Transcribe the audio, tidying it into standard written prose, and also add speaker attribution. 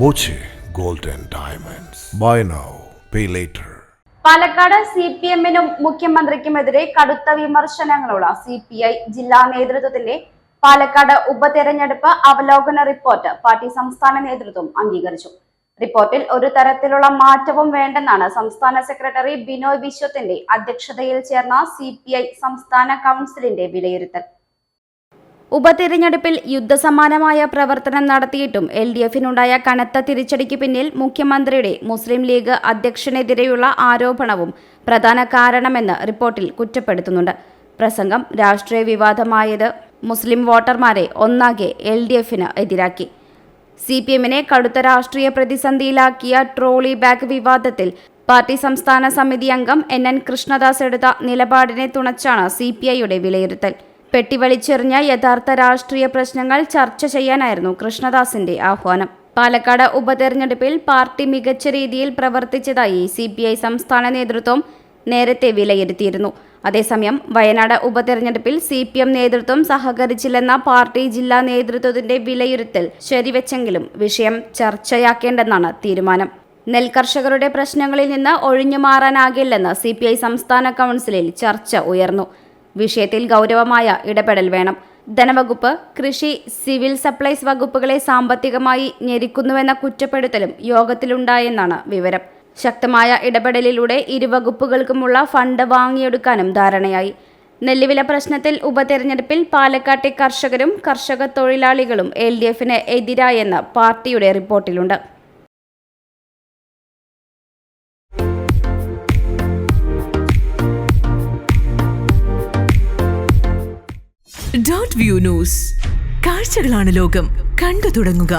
Speaker 1: Boche Gold and Diamonds. Buy now, pay later.
Speaker 2: Palakkad സിപിഎമ്മിനും മുഖ്യമന്ത്രിക്കുമെതിരെ കടുത്ത വിമർശനങ്ങളുള്ള CPI ജില്ലാ നേതൃത്വത്തിന്റെ പാലക്കാട് ഉപതെരഞ്ഞെടുപ്പ് അവലോകന റിപ്പോർട്ട് പാർട്ടി സംസ്ഥാന നേതൃത്വം അംഗീകരിച്ചു. റിപ്പോർട്ടിൽ ഒരു തരത്തിലുള്ള മാറ്റവും വേണ്ടെന്നാണ് സംസ്ഥാന സെക്രട്ടറി ബിനോയ് വിശ്വത്തിന്റെ അധ്യക്ഷതയിൽ ചേർന്ന സിപിഐ സംസ്ഥാന കൗൺസിലിന്റെ വിലയിരുത്തൽ. ഉപതെരഞ്ഞെടുപ്പിൽ യുദ്ധസമാനമായ പ്രവർത്തനം നടത്തിയിട്ടും LDFിനുണ്ടായ കനത്ത തിരിച്ചടിക്ക് പിന്നിൽ മുഖ്യമന്ത്രിയുടെ മുസ്ലിം ലീഗ് അധ്യക്ഷനെതിരെയുള്ള ആരോപണവും പ്രധാന കാരണമെന്ന് റിപ്പോർട്ടിൽ കുറ്റപ്പെടുത്തുന്നുണ്ട്. പ്രസംഗം രാഷ്ട്രീയ വിവാദമായത് മുസ്ലിം വോട്ടർമാരെ ഒന്നാകെ LDFിന് എതിരാക്കി. CPMനെ കടുത്ത രാഷ്ട്രീയ പ്രതിസന്ധിയിലാക്കിയ ട്രോളി ബാഗ് വിവാദത്തിൽ പാർട്ടി സംസ്ഥാന സമിതി അംഗം NN കൃഷ്ണദാസ് എടുത്ത നിലപാടിനെ തുണച്ചാണ് CPIയുടെ വിലയിരുത്തൽ. പെട്ടിവലിച്ചെറിഞ്ഞ യഥാർത്ഥ രാഷ്ട്രീയ പ്രശ്നങ്ങൾ ചർച്ച ചെയ്യാനായിരുന്നു കൃഷ്ണദാസിന്റെ ആഹ്വാനം. പാലക്കാട് ഉപതെരഞ്ഞെടുപ്പിൽ പാർട്ടി മികച്ച രീതിയിൽ പ്രവർത്തിച്ചതായി CPI സംസ്ഥാന നേതൃത്വം നേരത്തെ വിലയിരുത്തിയിരുന്നു. അതേസമയം വയനാട് ഉപതെരഞ്ഞെടുപ്പിൽ CPM നേതൃത്വം സഹകരിച്ചില്ലെന്ന പാർട്ടി ജില്ലാ നേതൃത്വത്തിന്റെ വിലയിരുത്തൽ ശരിവെച്ചെങ്കിലും വിഷയം ചർച്ചയാക്കേണ്ടെന്നാണ് തീരുമാനം. നെൽകർഷകരുടെ പ്രശ്നങ്ങളിൽ നിന്ന് ഒഴിഞ്ഞുമാറാനാകില്ലെന്ന് CPI സംസ്ഥാന കൗൺസിലിൽ ചർച്ച ഉയർന്നു. വിഷയത്തിൽ ഗൗരവമായ ഇടപെടൽ വേണം. ധനവകുപ്പ്, കൃഷി, സിവിൽ സപ്ലൈസ് വകുപ്പുകളെ സാമ്പത്തികമായി ഞെരുക്കുന്നുവെന്ന കുറ്റപ്പെടുത്തലും യോഗത്തിലുണ്ടായെന്നാണ് വിവരം. ശക്തമായ ഇടപെടലിലൂടെ ഇരുവകുപ്പുകൾക്കുമുള്ള ഫണ്ട് വാങ്ങിയെടുക്കാനും ധാരണയായി. നെല്ലുവില പ്രശ്നത്തിൽ ഉപതെരഞ്ഞെടുപ്പിൽ പാലക്കാട്ടെ കർഷകരും കർഷക തൊഴിലാളികളും LDFിന് എതിരായെന്ന് പാർട്ടിയുടെ റിപ്പോർട്ടിലുണ്ട്.
Speaker 3: .view ന്യൂസ്, കാഴ്ചകളാണ് ലോകം, കണ്ടു തുടങ്ങുക.